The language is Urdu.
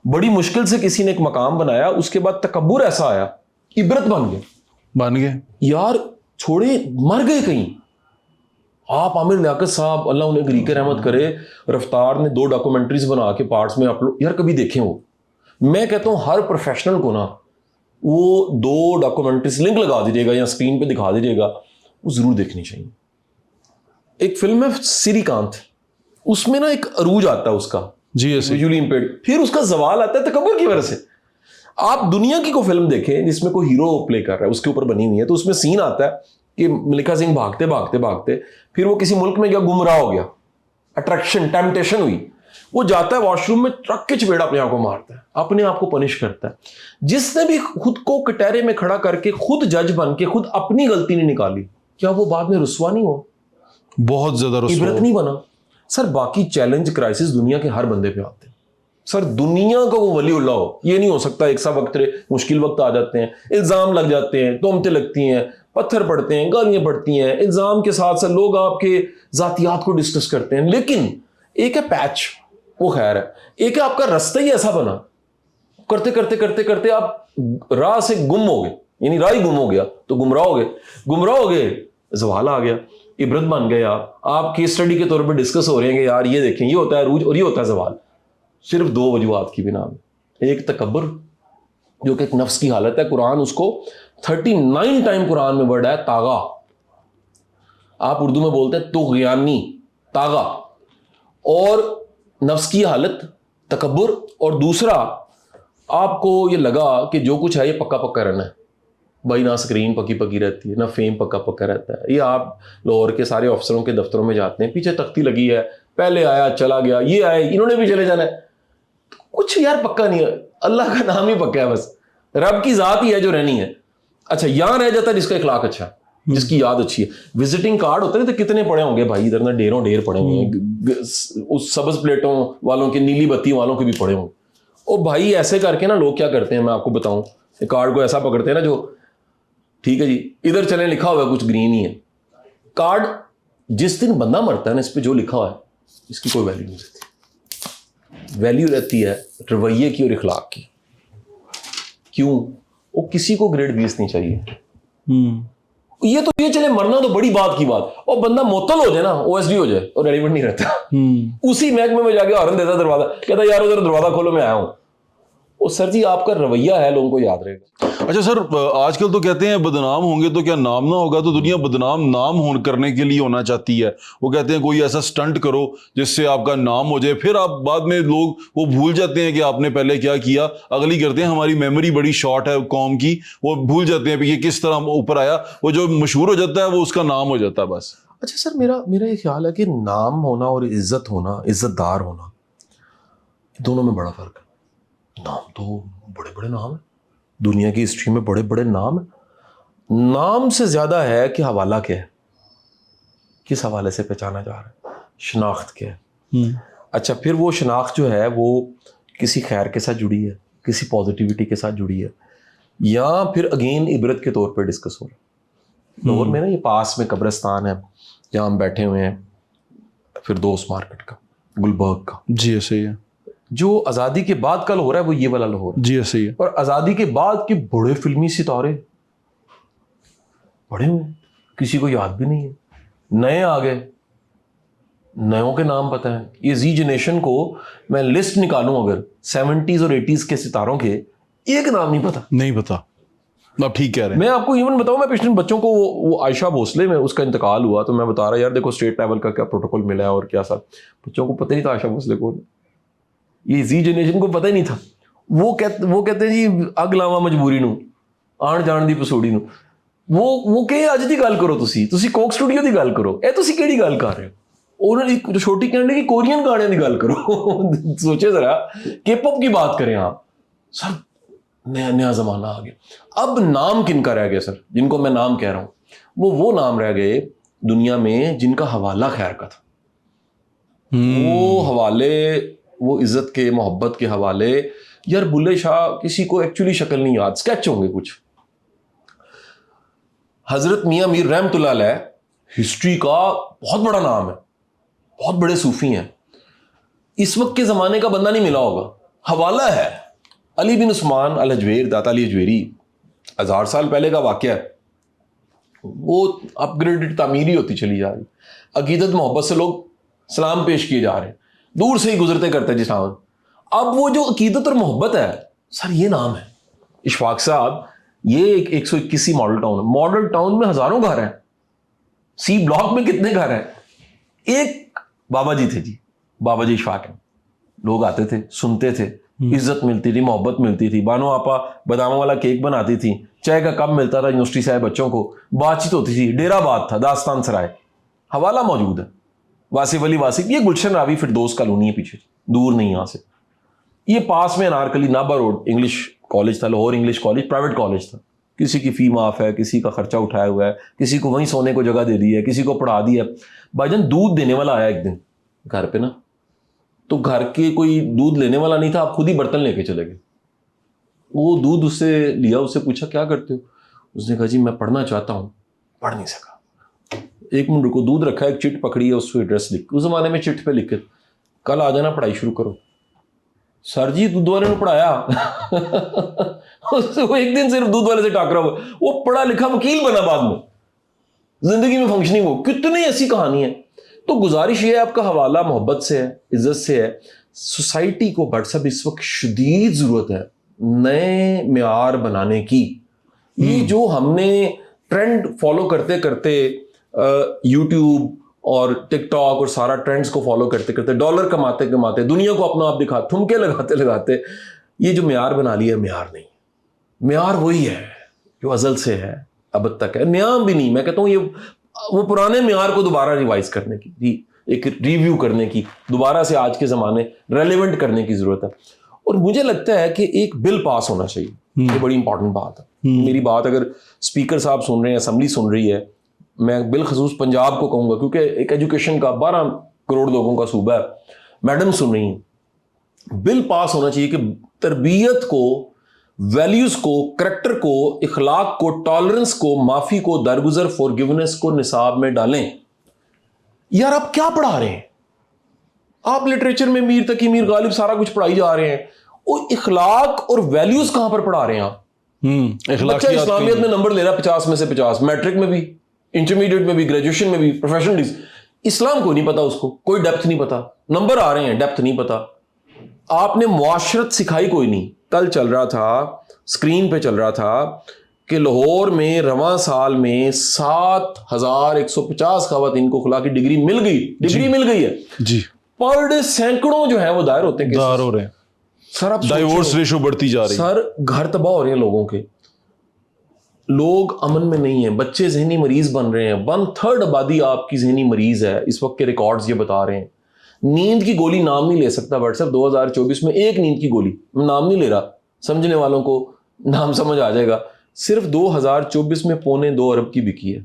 بڑی مشکل سے کسی نے ایک مقام بنایا, اس کے بعد تکبر ایسا آیا, عبرت بن گئے یار, چھوڑے مر گئے کہیں. آپ عامر لیاقت صاحب اللہ انہیں گریک رحمت کرے, رفتار نے 2 ڈاکومنٹریز بنا کے پارٹس میں اپلوڈ, یار کبھی دیکھیں وہ. میں کہتا ہوں ہر پروفیشنل کو نا وہ 2 ڈاکومنٹریز لنک لگا دیجیے گا یا اسکرین پہ دکھا دیجیے گا, وہ ضرور دیکھنی چاہیے. ایک فلم ہے سری کانت, اس میں نا ایک عروج آتا ہے اس کا, جی ویژولی امپیئرڈ, پھر اس کا زوال آتا ہے تکبر کی وجہ سے. آپ دنیا کی کوئی فلم دیکھیں جس میں کوئی ہیرو پلے کر رہا ہے, اس کے اوپر بنی ہوئی ہے, تو اس میں سین آتا ہے کہ ملکہ سنگھ بھاگتے بھاگتے بھاگتے پھر وہ کسی ملک میں گیا, گمراہ ہو گیا, اٹریکشن ٹیمپٹیشن ہوئی, وہ جاتا ہے واش روم میں, ٹرک کے چپیڑا اپنے آپ کو مارتا ہے, اپنے آپ کو پنش کرتا ہے. جس نے بھی خود کو کٹہرے میں کھڑا کر کے خود جج بن کے خود اپنی غلطی نہیں نکالی, کیا وہ بعد میں رسوا نہیں ہو؟ بہت زیادہ رسوا, عبرت نہیں بنا سر. باقی چیلنج کرائسس دنیا کے ہر بندے پہ آتے ہیں سر. دنیا کا وہ ولی اللہ ہو, یہ نہیں ہو سکتا. ایک سا وقت مشکل وقت آ جاتے ہیں, الزام لگ جاتے ہیں, تہمتیں لگتی ہیں, پتھر پڑتے ہیں, گالیاں پڑتی ہیں, الزام کے ساتھ ساتھ لوگ آپ کے ذاتیات کو ڈسکس کرتے ہیں. لیکن ایک ہے پیچ, وہ خیر ہے. ایک ہے آپ کا رستہ ہی ایسا بنا, کرتے کرتے کرتے کرتے آپ راہ سے گم ہو گئے, یعنی راہ ہی گم ہو گیا تو گمراہ ہو گئے, زوال آ گیا, عبرت بن گئے. آپ کیس اسٹڈی کے طور پہ ڈسکس ہو رہے ہیں کہ یار یہ دیکھیں, یہ ہوتا ہے عروج اور یہ ہوتا ہے زوال, صرف 2 وجوہات کی بنا میں. ایک تکبر جو کہ ایک نفس کی حالت ہے, قرآن اس کو 39 ٹائم قرآن میں ورڈ ہے طاغا, آپ اردو میں بولتے ہیں طغیانی, طاغا, اور نفس کی حالت تکبر. اور دوسرا آپ کو یہ لگا کہ جو کچھ ہے یہ پکا پکا رہنا ہے بھائی, نہ اسکرین پکی پکی رہتی ہے, نہ فیم پکا پکا رہتا ہے. یہ آپ لاہور کے سارے افسروں کے دفتروں میں جاتے ہیں, پیچھے تختی لگی ہے, پہلے آیا چلا گیا, یہ آئے انہوں نے بھی چلے جانا ہے, کچھ یار پکا نہیں ہے. اللہ کا نام ہی پکا ہے, بس رب کی ذات ہی ہے جو رہنی ہے. اچھا یہاں رہ جاتا ہے جس کا اخلاق اچھا ہے, جس کی یاد اچھی ہے. وزٹنگ کارڈ ہوتے ہیں تو کتنے پڑے ہوں گے بھائی, ادھر نہ ڈھیروں ڈھیر پڑے ہوئے ہیں, اس سبز پلیٹوں والوں کے, نیلی بتی والوں کے بھی پڑے ہوں. او بھائی ایسے کر کے نا لوگ کیا کرتے ہیں, میں آپ کو بتاؤں, کارڈ کو ایسا پکڑتے ہیں نا, جو ٹھیک ہے جی ادھر چلیں لکھا ہوا ہے کچھ گرین ہی ہے کارڈ, جس دن بندہ مرتا ہے نا اس پہ جو لکھا ہوا ہے اس کی کوئی ویلیو نہیں رہتی. ویلیو رہتی ہے رویے کی اور اخلاق کی. کیوں؟ وہ کسی کو گریڈ 20 نہیں چاہیے. یہ تو یہ چلے مرنا تو بڑی بات کی بات, اور بندہ معطل ہو جائے نا, او ایس ڈی ہو جائے, اور ریلیونٹ نہیں رہتا. اسی محکمے میں جا کے ہارن دیتا دروازہ, کہتا یار ادھر دروازہ کھولو میں آیا ہوں. وہ سر جی آپ کا رویہ ہے, لوگوں کو یاد رہے گا. اچھا سر, آج کل تو کہتے ہیں بدنام ہوں گے تو کیا نام نہ ہوگا, تو دنیا بدنام نام کرنے کے لیے ہونا چاہتی ہے. وہ کہتے ہیں کوئی ایسا سٹنٹ کرو جس سے آپ کا نام ہو جائے, پھر آپ بعد میں لوگ وہ بھول جاتے ہیں کہ آپ نے پہلے کیا کیا. اگلی کرتے ہیں, ہماری میموری بڑی شارٹ ہے قوم کی, وہ بھول جاتے ہیں کہ یہ کس طرح اوپر آیا, وہ جو مشہور ہو جاتا ہے وہ اس کا نام ہو جاتا ہے بس. اچھا سر, میرا یہ خیال ہے کہ نام ہونا اور عزت ہونا, عزت دار ہونا, دونوں میں بڑا فرق ہے. نام تو بڑے بڑے نام ہیں دنیا کی ہسٹری میں, بڑے بڑے نام ہیں. نام سے زیادہ ہے کہ حوالہ کیا ہے, کس حوالے سے پہچانا جا رہا ہے, شناخت کیا ہے. اچھا پھر وہ شناخت جو ہے وہ کسی خیر کے ساتھ جڑی ہے, کسی پازیٹیوٹی کے ساتھ جڑی ہے, یا پھر اگین عبرت کے طور پہ ڈسکس ہو رہا ہے. لاہور میں نا یہ پاس میں قبرستان ہے جہاں ہم بیٹھے ہوئے ہیں, پھر دوست مارکیٹ کا, گلبرگ کا. جی ایسے ہی ہے. جو آزادی کے بعد کل ہو رہا ہے وہ یہ والا لاہور. جی ایسے ہی ہے. اور آزادی کے بعد کے بڑے فلمی ستارے بڑے ہوئے, کسی کو یاد بھی نہیں ہے. نئے آ گئے, نئےوں کے نام پتہ ہیں. یہ زی جنریشن کو میں لسٹ نکالوں اگر 70s اور 80s کے ستاروں کے, ایک نام نہیں پتا. آپ ٹھیک کہہ رہے ہیں. میں آپ کو ایون بتاؤں, میں پچھلے بچوں کو وہ عائشہ بھوسلے میں اس کا انتقال ہوا تو میں بتا رہا یار دیکھو اسٹیٹ لیول کا کیا پروٹوکول ملا ہے اور کیا سب, بچوں کو پتہ نہیں تھا عائشہ بھوسلے کو, یہ زی جنریشن کو پتہ ہی نہیں تھا. وہ کہتے ہیں جی اگ لاوا مجبوری نو آن جان دی پسوڑی نو. وہ کہ اج دی گل کرو, تسی کوک اسٹوڈیو دی گل کرو, اے تسی کیڑی گل کر رہے ہو. انہوں نے چھوٹی کہنے کی کورین گانے کی گل کرو. سوچے ذرا, کے پاپ کی بات کریں آپ. سر نیا زمانہ آ گیا. اب نام کن کا رہ گیا سر, جن کو میں نام کہہ رہا ہوں, وہ نام رہ گئے دنیا میں جن کا حوالہ خیر کا تھا. وہ حوالے, وہ عزت کے, محبت کے حوالے. یار بلے شاہ کسی کو ایکچولی شکل نہیں یاد, اسکیچ ہوں گے کچھ. حضرت میاں میر رحمت اللہ علیہ ہسٹری کا بہت بڑا نام ہے, بہت بڑے صوفی ہیں. اس وقت کے زمانے کا بندہ نہیں ملا ہوگا. حوالہ ہے علی بن عثمان الحجویر، داتا علی حجویری، 1000 سال پہلے کا واقعہ ہے. وہ اپ گریڈڈ تعمیری ہوتی چلی جا رہی، عقیدت محبت سے لوگ سلام پیش کیے جا رہے ہیں، دور سے ہی گزرتے کرتے جی سلام. اب وہ جو عقیدت اور محبت ہے سر، یہ نام ہے اشفاق صاحب. یہ ایک 121 ماڈل ٹاؤن ہے. ماڈل ٹاؤن میں ہزاروں گھر ہیں. سی بلاک میں کتنے گھر ہیں؟ ایک بابا جی تھے جی، بابا جی اشفاق ہیں. لوگ آتے تھے، سنتے تھے، عزت ملتی تھی، محبت ملتی تھی. بانو آپا باداموں والا کیک بناتی تھی، چائے کا کپ ملتا تھا یونیورسٹی سے آئے بچوں کو، بات چیت ہوتی تھی. ڈیرہ آباد تھا، داستان سرائے. حوالہ موجود ہے. واصف علی واصف، یہ گلشن راوی فردوس کالونی ہے پیچھے، دور نہیں یہاں سے. یہ پاس میں Anarkali Nabha road English college تھا، Lahore English college, private college تھا. کسی کی فی معاف ہے، کسی کا خرچہ اٹھایا ہوا ہے، کسی کو وہیں سونے کو جگہ دے دی ہے، کسی کو پڑھا دیا. بھائی جان دودھ دینے والا آیا ایک دن گھر پہ نا، تو گھر کے کوئی دودھ لینے والا نہیں تھا، آپ خود ہی برتن لے کے چلے گئے. وہ دودھ اس سے لیا، اس سے پوچھا کیا کرتے ہو؟ اس نے کہا جی میں پڑھنا چاہتا ہوں، پڑھ نہیں سکا. 1 منٹ رکو، دودھ رکھا، ایک چٹ پکڑی ہے، اس پہ ایڈریس لکھ، اس زمانے میں چٹ پہ لکھ کے کل آ جانا پڑھائی شروع کرو. سر جی دودھ والے نے پڑھایا. وہ ایک دن صرف دودھ والے سے ٹاکرا ہوا، وہ پڑھا لکھا وکیل بنا بعد میں، زندگی میں فنکشننگ ہو. کتنی ایسی کہانی ہے. تو گزارش یہ ہے آپ کا حوالہ محبت سے ہے، عزت سے ہے. سوسائٹی کو بٹ صاحب اس وقت شدید ضرورت ہے نئے معیار بنانے کی. یہ جو ہم نے ٹرینڈ فالو کرتے کرتے یوٹیوب اور ٹک ٹاک اور سارا ٹرینڈز کو فالو کرتے کرتے، ڈالر کماتے کماتے، دنیا کو اپنا آپ دکھا، ٹھمکے لگاتے لگاتے، یہ جو معیار بنا لیا معیار نہیں. معیار وہی ہے جو ازل سے ہے، ابد تک ہے. نیا بھی نہیں. میں کہتا ہوں یہ وہ پرانے معیار کو دوبارہ ریوائز کرنے کی، ایک ریویو کرنے کی، دوبارہ سے آج کے زمانے ریلیونٹ کرنے کی ضرورت ہے. اور مجھے لگتا ہے کہ ایک بل پاس ہونا چاہیے. یہ بڑی امپورٹنٹ بات ہے. میری بات اگر اسپیکر صاحب سن رہے ہیں، اسمبلی سن رہی ہے، میں بالخصوص پنجاب کو کہوں گا کیونکہ ایک ایجوکیشن کا 12 کروڑ لوگوں کا صوبہ ہے. میڈم سن رہی ہیں، بل پاس ہونا چاہیے کہ تربیت کو، ویلیوز کو، کریکٹر کو، اخلاق کو، ٹالرنس کو، معافی کو، درگزر، فورگیونیس کو نصاب میں ڈالیں. یار آپ کیا پڑھا رہے ہیں؟ آپ لٹریچر میں میر تقی، میر غالب سارا کچھ پڑھائی جا رہے ہیں، وہ اخلاق اور ویلیوز کہاں پر پڑھا رہے ہیں آپ؟ بچہ اسلامیت میں نمبر لے رہا 50 میں سے 50، میٹرک میں بھی، انٹرمیڈیٹ میں بھی، گریجویشن میں بھی، پروفیشنل. اسلام کو نہیں پتا، اس کو کوئی ڈیپتھ نہیں پتا. نمبر آ رہے ہیں، ڈیپتھ نہیں پتا. آپ نے معاشرت سکھائی کوئی نہیں. کل چل رہا تھا، اسکرین پہ چل رہا تھا کہ لاہور میں رواں سال میں 7150 خواتین کو خلا کی ڈگری مل گئی ہے جی. پر ڈے سینکڑوں جو ہیں وہ دائر ہوتے ہیں، دار ہو رہے ہیں. سر اب ڈائیورس ریشو بڑھتی جا رہی ہے. سر گھر تباہ ہو رہے ہیں لوگوں کے، لوگ امن میں نہیں ہیں، بچے ذہنی مریض بن رہے ہیں. 1/3 آبادی آپ کی ذہنی مریض ہے اس وقت کے ریکارڈز یہ بتا رہے ہیں. نیند کی گولی نام نہیں لے سکتا واٹس ایپ 2024 میں، ایک نیند کی گولی، میں نام نہیں لے رہا، سمجھنے والوں کو نام سمجھ آ جائے گا، صرف 2024 میں 2.25 ارب کی بکی ہے.